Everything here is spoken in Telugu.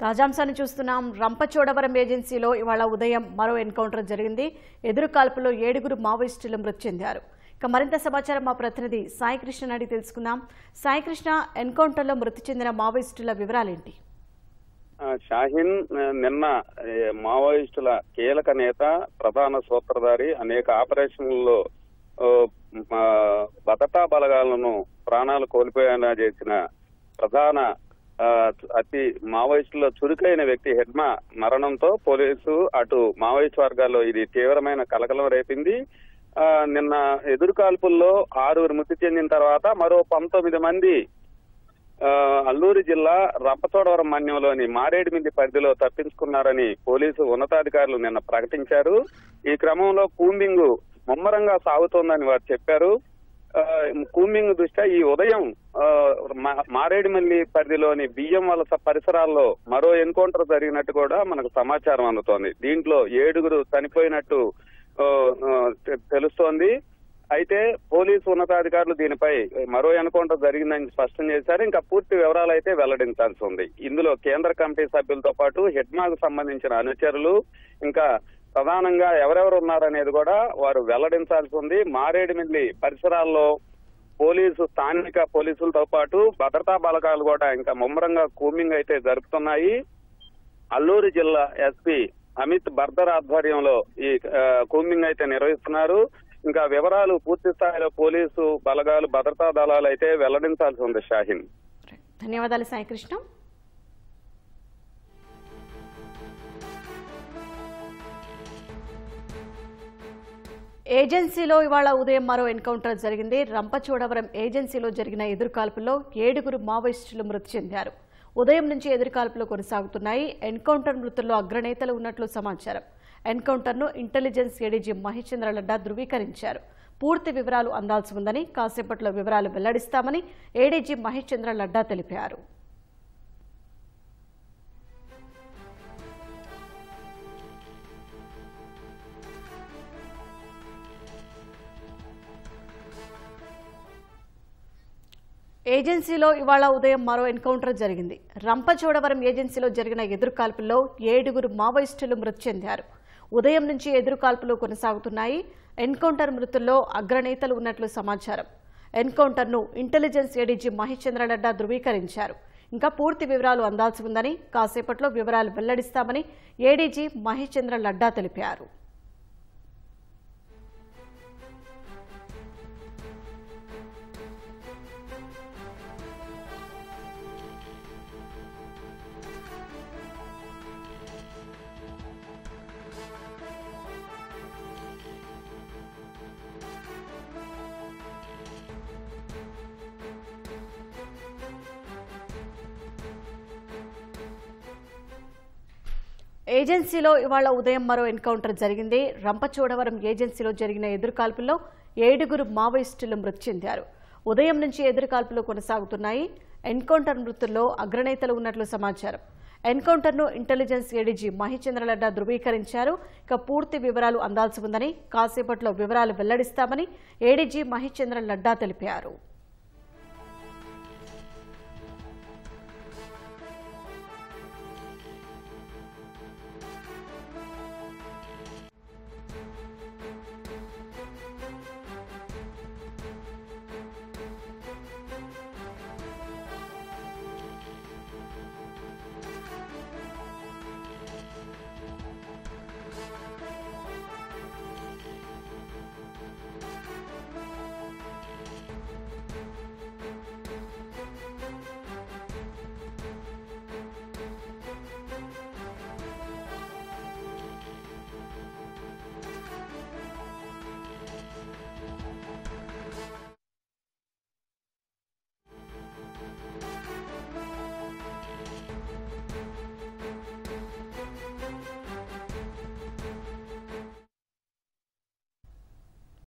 తాజాంశాన్ని చూస్తున్నాం. రంపచోడవరం ఏజెన్సీలో ఇవాళ ఉదయం మరో ఎన్కౌంటర్ జరిగింది. ఎదురు కాల్పులో 7 మావోయిస్టులు మృతి చెందారు. ఇక మరింత సమాచారం మా ప్రతినిధి సాయికృష్ణ అడిగి తెలుసుకుందాం. సాయికృష్ణ, ఎన్కౌంటర్లో మృతి చెందిన మావోయిస్టుల వివరాలేంటి? షాహీన్ నిన్న మావోయిస్టుల కీలక నేత, ప్రధాన సూత్రధారి, అనేక ఆపరేషన్లలో భద్రతా బలగాలను ప్రాణాలు కోల్పోయేలా చేసిన ప్రధాన అతి మావోయిస్టులో చురుకైన వ్యక్తి హెడ్మా మరణంతో పోలీసు అటు మావోయిస్టు వర్గాల్లో ఇది తీవ్రమైన కలకలం రేపింది. నిన్న ఎదురు కాల్పుల్లో 6 మృతి చెందిన తర్వాత మరో 19 మంది అల్లూరు జిల్లా రంపచోడవరం మన్యంలోని మారేడుమిల్లి పరిధిలో తప్పించుకున్నారని పోలీసు ఉన్నతాధికారులు నిన్న ప్రకటించారు. ఈ క్రమంలో కూంబింగ్ ముమ్మరంగా సాగుతోందని వారు చెప్పారు. కూంబింగ్ దృష్ట్యా ఈ ఉదయం మారేడుమిల్లి పరిధిలోని బియ్యం వలస పరిసరాల్లో మరో ఎన్కౌంటర్ జరిగినట్టు కూడా మనకు సమాచారం అందుతోంది. దీంట్లో 7 చనిపోయినట్టు తెలుస్తోంది. అయితే పోలీసు ఉన్నతాధికారులు దీనిపై మరో ఎన్కౌంటర్ జరిగిందని స్పష్టం చేశారు. ఇంకా పూర్తి వివరాలు అయితే వెల్లడించాల్సి ఉంది. ఇందులో కేంద్ర కమిటీ సభ్యులతో పాటు హెడ్మాకు సంబంధించిన అనుచరులు, ఇంకా ప్రధానంగా ఎవరెవరు ఉన్నారనేది కూడా వారు వెల్లడించాల్సి ఉంది. మారేడుమిల్లి పరిసరాల్లో స్థానిక పోలీసులతో పాటు భద్రతా బలగాలు కూడా ఇంకా ముమ్మరంగా కూంబింగ్ అయితే జరుపుతున్నాయి. అల్లూరు జిల్లా ఎస్పీ అమిత్ బర్దర్ ఆధ్వర్యంలో ఈ కూంబింగ్ అయితే నిర్వహిస్తున్నారు. ఇంకా వివరాలు పూర్తి స్థాయిలో పోలీసు బలగాలు, భద్రతా దళాలు అయితే వెల్లడించాల్సి ఉంది. షాహీన్, ధన్యవాదాలు సాయికృష్ణ. ఏజెన్సీలో ఇవాళ ఉదయం మరో ఎన్కౌంటర్ జరిగింది. రంపచోడవరం ఏజెన్సీలో జరిగిన ఎదురుకాల్పుల్లో 7 మావోయిస్టులు మృతి చెందారు. ఉదయం నుంచి ఎదురుకాల్పులు కొనసాగుతున్నాయి. ఎన్కౌంటర్ మృతుల్లో అగ్రనేతలు ఉన్నట్లు సమాచారం. ఎన్కౌంటర్ను ఇంటెలిజెన్స్ ఏడీజీ మహేష్ చంద్ర లడ్డా ధృవీకరించారు. పూర్తి వివరాలు అందాల్సి ఉందని, కాసేపట్లో వివరాలు వెల్లడిస్తామని ఏడీజీ మహేష్ చంద్ర లడ్డా తెలిపారు. ఏజెన్సీలో ఇవాళ ఉదయం మరో ఎన్కౌంటర్ జరిగింది. రంపచోడవరం ఏజెన్సీలో జరిగిన ఎదురుకాల్పుల్లో 7 మావోయిస్టులు మృతి చెందారు. ఉదయం నుంచి ఎదురుకాల్పులు కొనసాగుతున్నాయి. ఎన్కౌంటర్ మృతుల్లో అగ్రనేతలు ఉన్నట్లు సమాచారం. ఎన్కౌంటర్ను ఇంటెలిజెన్స్ ఏడీజీ మహేష్ చంద్ర లడ్డా ధృవీకరించారు. ఇంకా పూర్తి వివరాలు అందాల్సి ఉందని, కాసేపట్లో వివరాలు వెల్లడిస్తామని ఏడీజీ మహేష్ చంద్ర లడ్డా తెలిపారు. ఏజెన్సీలో ఇవాళ ఉదయం మరో ఎన్కౌంటర్ జరిగింది. రంపచోడవరం ఏజెన్సీలో జరిగిన ఎదురుకాల్పుల్లో 7 మావోయిస్టులు మృతి చెందారు. ఉదయం నుంచి ఎదురుకాల్పులు కొనసాగుతున్నాయి. ఎన్కౌంటర్ మృతుల్లో అగ్రనేతలు ఉన్నట్లు సమాచారం. ఎన్కౌంటర్ను ఇంటెలిజెన్స్ ఏడీజీ మహేష్ చంద్ర లడ్డా ధృవీకరించారు. ఇక పూర్తి వివరాలు అందాల్సి ఉందని, కాసేపట్లో వివరాలు వెల్లడిస్తామని ఏడీజీ మహేష్ చంద్ర లడ్డా తెలిపారు.